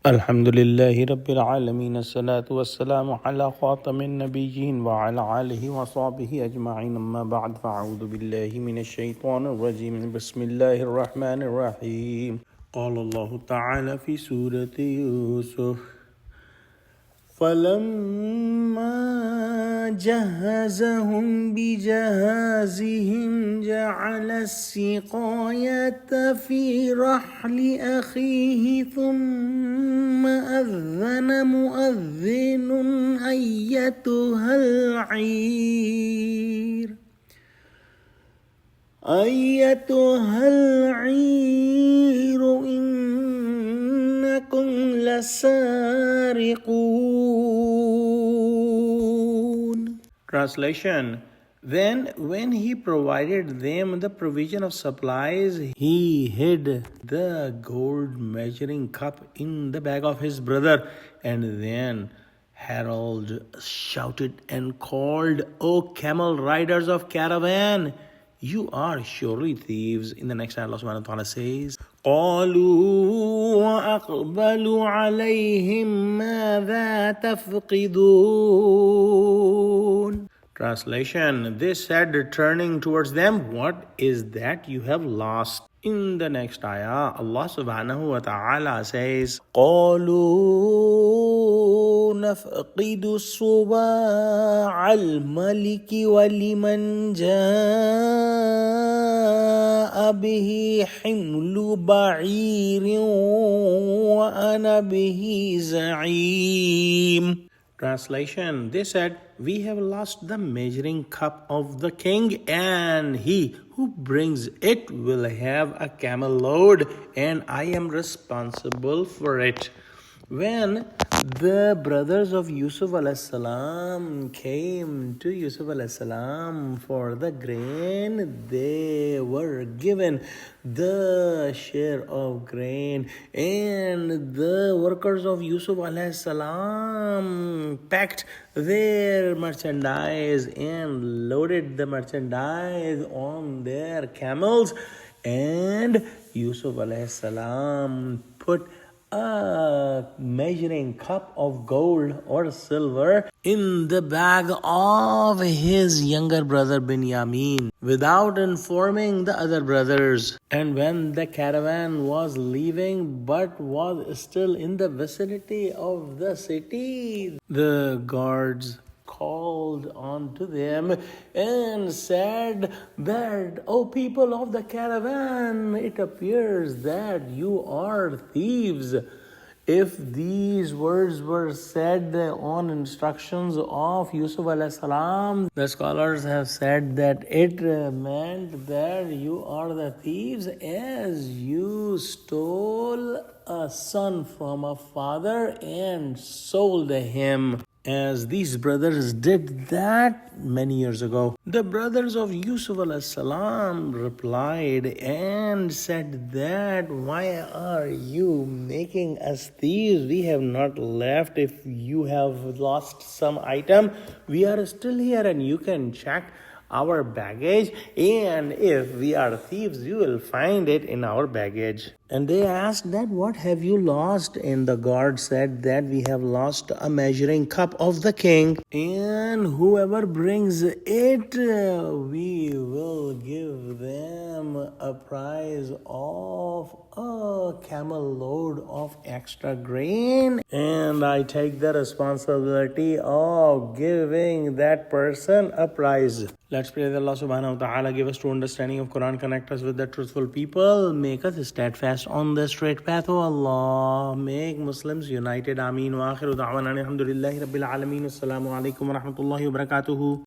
Alhamdulillahi Rabbil Alameen. As-salatu was-salamu ala khatamin nabiyyin wa ala alihi wa sahbihi ajma'in. Amma ba'd, fa'udhu billahi minash shaitanir rajim. Bismillahir rahmanir rahim. Qala Allahu ta'ala fi surati Yusuf. فلما جهزهم بجهازهم جعل السقاية في رحل أخيه ثم أذن مؤذن أيتها العير إنكم لسارقون. Translation: Then when he provided them the provision of supplies, he hid the gold measuring cup in the bag of his brother. And then Harold shouted and called, "O camel riders of caravan, you are surely thieves." In the next ayah, Allah subhanahu wa ta'ala says, قالوا وأقبلوا عليهم ماذا تفقدون. Translation: They said, turning towards them, "What is that you have lost?" In the next ayah, Allah subhanahu wa ta'ala says, قالوا نفقد صواع الملك ولمن جاء به حمل بعير وأنا به زعيم. Translation: They said, "We have lost the measuring cup of the king, and he who brings it will have a camel load, and I am responsible for it." When the brothers of Yusuf alayhi salam came to Yusuf alayhi salam for the grain, they were given the share of grain, and the workers of Yusuf alayhi salam packed their merchandise and loaded the merchandise on their camels, and Yusuf alayhi salam put a measuring cup of gold or silver in the bag of his younger brother Binyamin without informing the other brothers. And when the caravan was leaving but was still in the vicinity of the city, the guards called on to them and said that, "O people of the caravan, it appears that you are thieves." If these words were said on instructions of Yusuf alayhi salam, the scholars have said that it meant that you are the thieves as you stole a son from a father and sold him, as these brothers did that many years ago. The brothers of Yusuf alayhi salam replied and said that, "Why are you making us thieves? We have not left. If you have lost some item, we are still here and you can check our baggage, and if we are thieves, you will find it in our baggage." And they asked that, "What have you lost?" And the guard said that, "We have lost a measuring cup of the king, and whoever brings it, we will give them a prize of a camel load of extra grain, and I take the responsibility of giving that person a prize." Let's pray that Allah subhanahu wa ta'ala give us true understanding of Quran, connect us with the truthful people, make us steadfast on the straight path. Oh Allah, make Muslims united. Ameen. Wa akhiru da'wana alhamdulillahi rabbil alameen. Assalamu alaikum wa rahmatullahi wa barakatuhu.